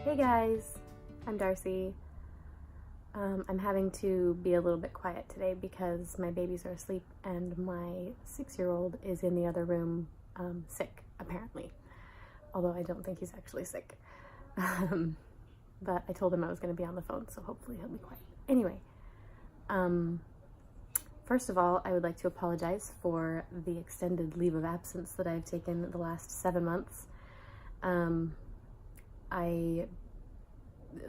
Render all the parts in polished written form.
Hey guys, I'm Darcy. I'm having to be a little bit quiet today because my babies are asleep and my 6-year-old is in the other room sick, apparently. Although I don't think he's actually sick. But I told him I was going to be on the phone, so hopefully he'll be quiet. Anyway, first of all, I would like to apologize for the extended leave of absence that I've taken the last 7 months.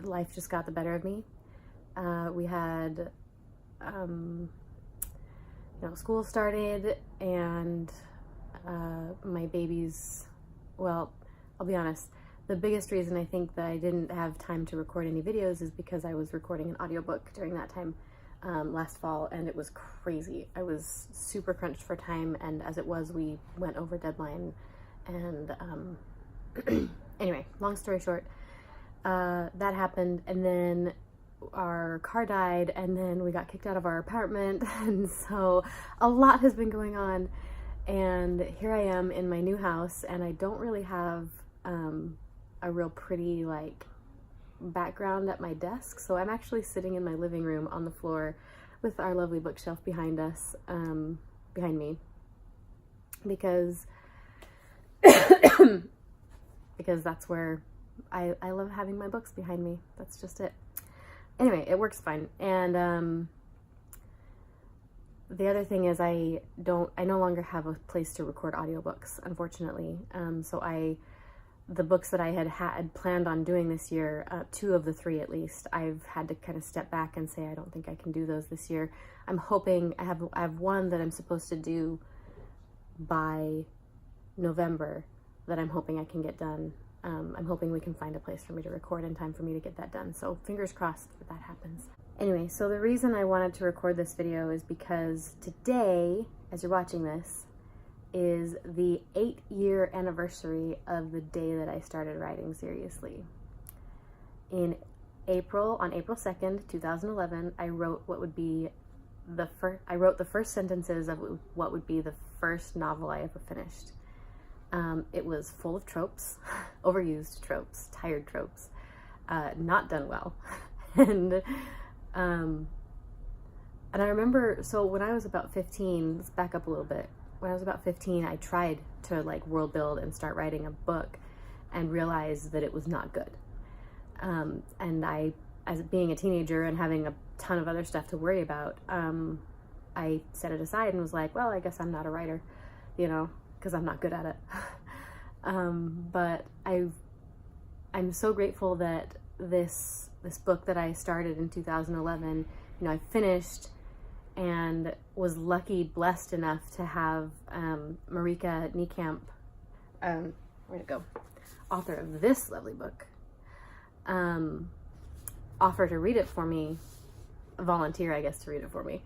Life just got the better of me. We had, school started, and my babies, well, I'll be honest, the biggest reason I think that I didn't have time to record any videos is because I was recording an audiobook during that time last fall, and it was crazy. I was super crunched for time, and as it was, we went over deadline, and anyway, long story short, that happened, and then our car died, and then we got kicked out of our apartment, and so a lot has been going on, and here I am in my new house, and I don't really have a real pretty background at my desk, so I'm actually sitting in my living room on the floor with our lovely bookshelf behind us, behind me, because that's where I love having my books behind me. That's just it. Anyway, it works fine. And the other thing is I no longer have a place to record audiobooks, unfortunately. So the books that I had planned on doing this year, 2 of the 3 at least, I've had to kind of step back and say I don't think I can do those this year. I'm hoping I have one that I'm supposed to do by November that I'm hoping I can get done. I'm hoping we can find a place for me to record in time for me to get that done. So fingers crossed that happens. Anyway, so the reason I wanted to record this video is because today, as you're watching this, is the 8-year anniversary of the day that I started writing seriously. On April 2nd, 2011, I wrote the first sentences of what would be the first novel I ever finished. It was full of tropes, overused tropes, tired tropes, not done well. And I remember, so when I was about 15, let's back up a little bit. When I was about 15, I tried to world build and start writing a book and realized that it was not good. And as being a teenager and having a ton of other stuff to worry about, I set it aside and was like, well, I guess I'm not a writer, because I'm not good at it. But I'm so grateful that this book that I started in 2011, I finished and was blessed enough to have Marika Niekamp, where'd it go? Author of this lovely book, offer to read it for me, volunteer, I guess, to read it for me,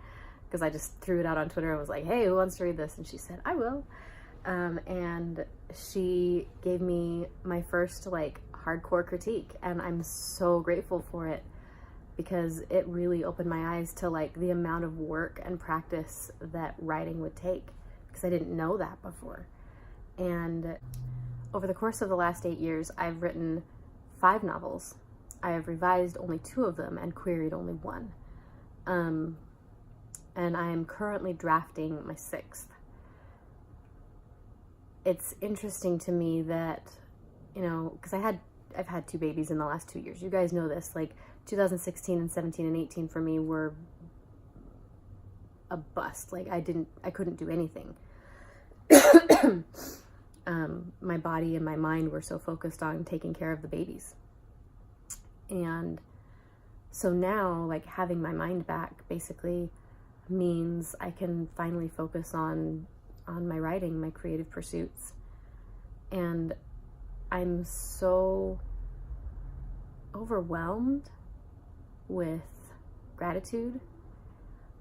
because I just threw it out on Twitter and was like, hey, who wants to read this? And she said, I will. And she gave me my first hardcore critique, and I'm so grateful for it because it really opened my eyes to the amount of work and practice that writing would take, because I didn't know that before. And over the course of the last 8 years, I've written 5 novels. I have revised only 2 of them and queried only 1. And I am currently drafting my 6th. It's interesting to me that, because I've had 2 babies in the last 2 years. You guys know this. 2016 and 17 and 18 for me were a bust. I couldn't do anything. My body and my mind were so focused on taking care of the babies. And so now, having my mind back basically means I can finally focus on my writing, my creative pursuits. And I'm so overwhelmed with gratitude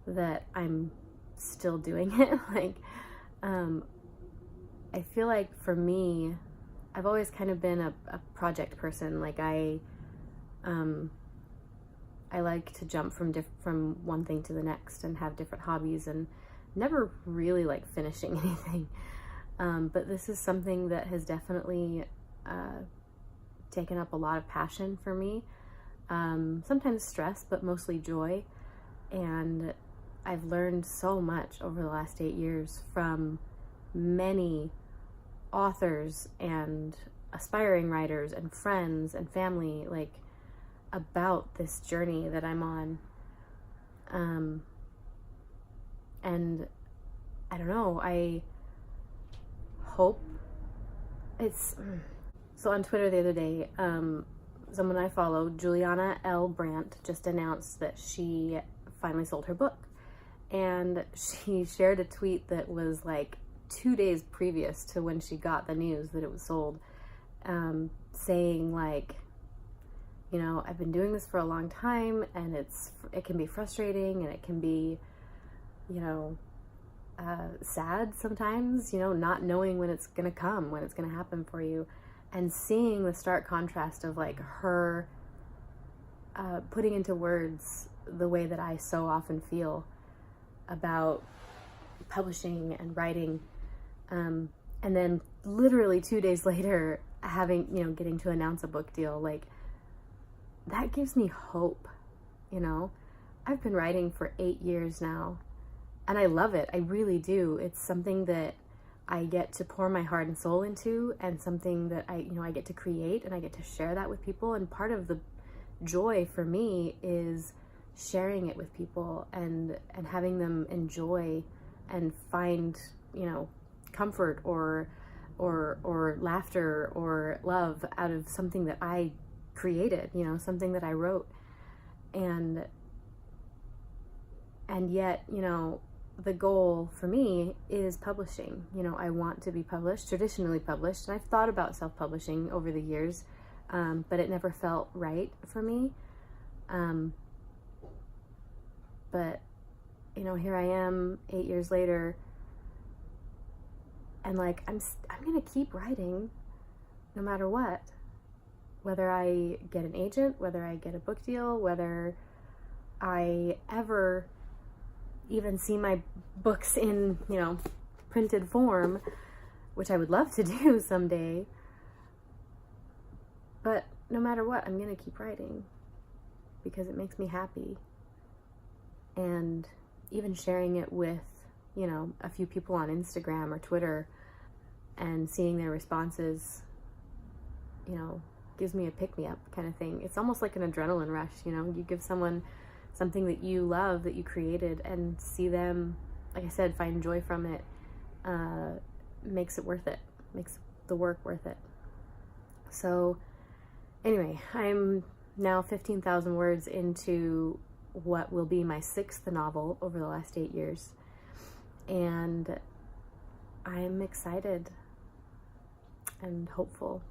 that I'm still doing it. I feel like for me, I've always kind of been a project person. I like to jump from one thing to the next and have different hobbies, and never really like finishing anything. But this is something that has definitely taken up a lot of passion for me. Sometimes stress, but mostly joy. And I've learned so much over the last 8 years from many authors and aspiring writers and friends and family, like, about this journey that I'm on. And I don't know, I hope it's... So on Twitter the other day, someone I follow, Juliana L. Brandt, just announced that she finally sold her book. And she shared a tweet that was like 2 days previous to when she got the news that it was sold, saying like, you know, I've been doing this for a long time, and it can be frustrating, and it can be, you know, sad sometimes, you know, not knowing when it's going to come, when it's going to happen for you, and seeing the stark contrast of like her putting into words the way that I so often feel about publishing and writing, and then literally 2 days later having, you know, getting to announce a book deal. Like, that gives me hope, you know. I've been writing for 8 years now, and I love it. I really do. It's something that I get to pour my heart and soul into, and something that I get to create, and I get to share that with people. And part of the joy for me is sharing it with people and having them enjoy and find, you know, comfort or laughter or love out of something that I created, you know, something that I wrote. And yet, you know, the goal for me is publishing. You know, I want to be published, traditionally published, and I've thought about self-publishing over the years, but it never felt right for me. But, you know, here I am 8 years later, and like, I'm gonna keep writing no matter what. Whether I get an agent, whether I get a book deal, whether I ever even see my books in, you know, printed form, which I would love to do someday. But no matter what, I'm gonna keep writing because it makes me happy. And even sharing it with, you know, a few people on Instagram or Twitter and seeing their responses, you know, gives me a pick-me-up kind of thing. It's almost like an adrenaline rush, you know. You give someone something that you love, that you created, and see them, like I said, find joy from it, makes it worth it, makes the work worth it. So anyway, I'm now 15,000 words into what will be my 6th novel over the last 8 years, and I'm excited and hopeful.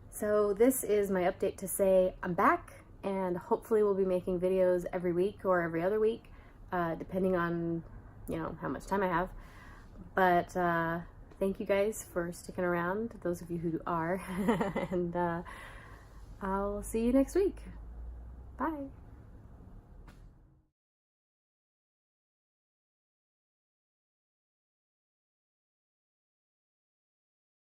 So this is my update to say I'm back, and hopefully we'll be making videos every week or every other week, depending on, you know, how much time I have. But thank you guys for sticking around, those of you who are, and I'll see you next week. Bye.